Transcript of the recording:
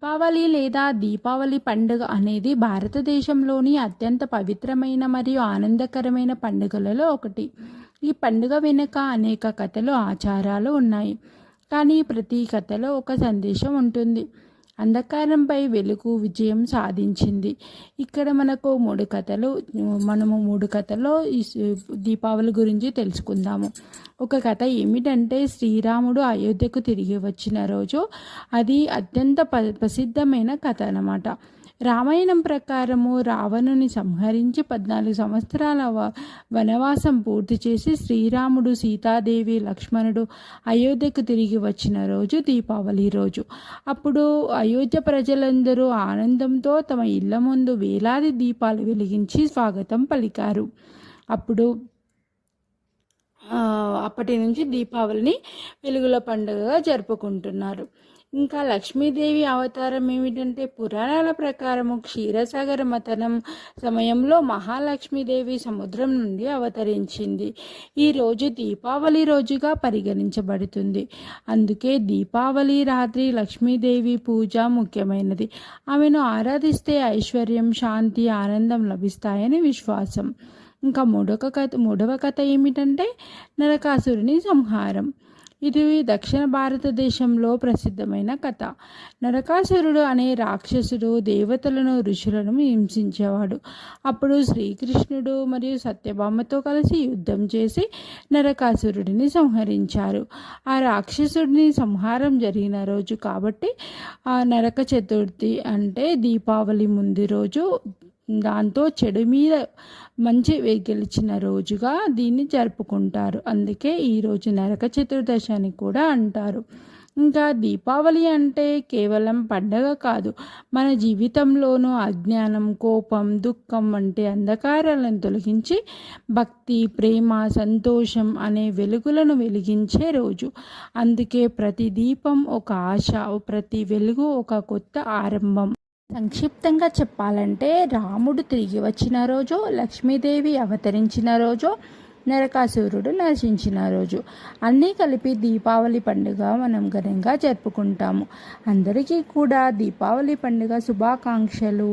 దీపావళి లేదా దీపావళి పండుగ అనేది భారతదేశంలోని అత్యంత పవిత్రమైన మరియు ఆనందకరమైన పండుగలలో ఒకటి. ఈ పండుగ వెనుక అనేక కథలు, ఆచారాలు ఉన్నాయి. కానీ ప్రతి కథలో ఒక సందేశం ఉంటుంది. అంధకారంపై వెలుగు విజయం సాధించింది. ఇక్కడ మనము మూడు కథలో ఈ దీపావళి గురించి తెలుసుకుందాము. ఒక కథ ఏమిటంటే, శ్రీరాముడు అయోధ్యకు తిరిగి వచ్చిన రోజు. అది అత్యంత ప్రసిద్ధమైన కథ అన్నమాట. రామాయణం ప్రకారము రావణుని సంహరించి 14 సంవత్సరాల వనవాసం పూర్తి చేసి శ్రీరాముడు, సీతాదేవి, లక్ష్మణుడు అయోధ్యకు తిరిగి వచ్చిన రోజు దీపావళి రోజు. అప్పుడు అయోధ్య ప్రజలందరూ ఆనందంతో తమ ఇళ్ల ముందు వేలాది దీపాలు వెలిగించి స్వాగతం పలికారు. అప్పటి నుంచి దీపావళిని వెలుగుల పండుగగా జరుపుకుంటున్నారు. ఇంకా లక్ష్మీదేవి అవతారం ఏమిటంటే, పురాణాల ప్రకారము క్షీరసాగర మథనం సమయంలో మహాలక్ష్మీదేవి సముద్రం నుండి అవతరించింది. ఈ రోజు దీపావళి రోజుగా పరిగణించబడుతుంది. అందుకే దీపావళి రాత్రి లక్ష్మీదేవి పూజ ముఖ్యమైనది. ఆమెను ఆరాధిస్తే ఐశ్వర్యం, శాంతి, ఆనందం లభిస్తాయని విశ్వాసం. ఇంకా మూడవ కథ ఏమిటంటే, నరకాసురుని సంహారం. ఇది దక్షిణ భారతదేశంలో ప్రసిద్ధమైన కథ. నరకాసురుడు అనే రాక్షసుడు దేవతలను, ఋషులను హింసించేవాడు. అప్పుడు శ్రీకృష్ణుడు మరియు సత్యభామతో కలిసి యుద్ధం చేసి నరకాసురుడిని సంహరించారు. ఆ రాక్షసుడిని సంహారం జరిగిన రోజు కాబట్టి ఆ నరక చతుర్థి అంటే దీపావళి ముందు రోజు. దాంతో చెడు మీద మంచి గెలిచిన రోజుగా దీన్ని జరుపుకుంటారు. అందుకే ఈరోజు నరక చతుర్దశి అని కూడా అంటారు. ఇంకా దీపావళి అంటే కేవలం పండగ కాదు, మన జీవితంలోనూ అజ్ఞానం, కోపం, దుఃఖం వంటి అంధకారాలను తొలగించి భక్తి, ప్రేమ, సంతోషం అనే వెలుగులను వెలిగించే రోజు. అందుకే ప్రతి దీపం ఒక ఆశ, ప్రతి వెలుగు ఒక కొత్త ఆరంభం. సంక్షిప్తంగా చెప్పాలంటే, రాముడు తిరిగి వచ్చిన రోజు, లక్ష్మీదేవి అవతరించిన రోజు, నరకాసురుడు నశించిన రోజు అన్నీ కలిపి దీపావళి పండుగ మనం ఘనంగా జరుపుకుంటాము. అందరికీ కూడా దీపావళి పండుగ శుభాకాంక్షలు.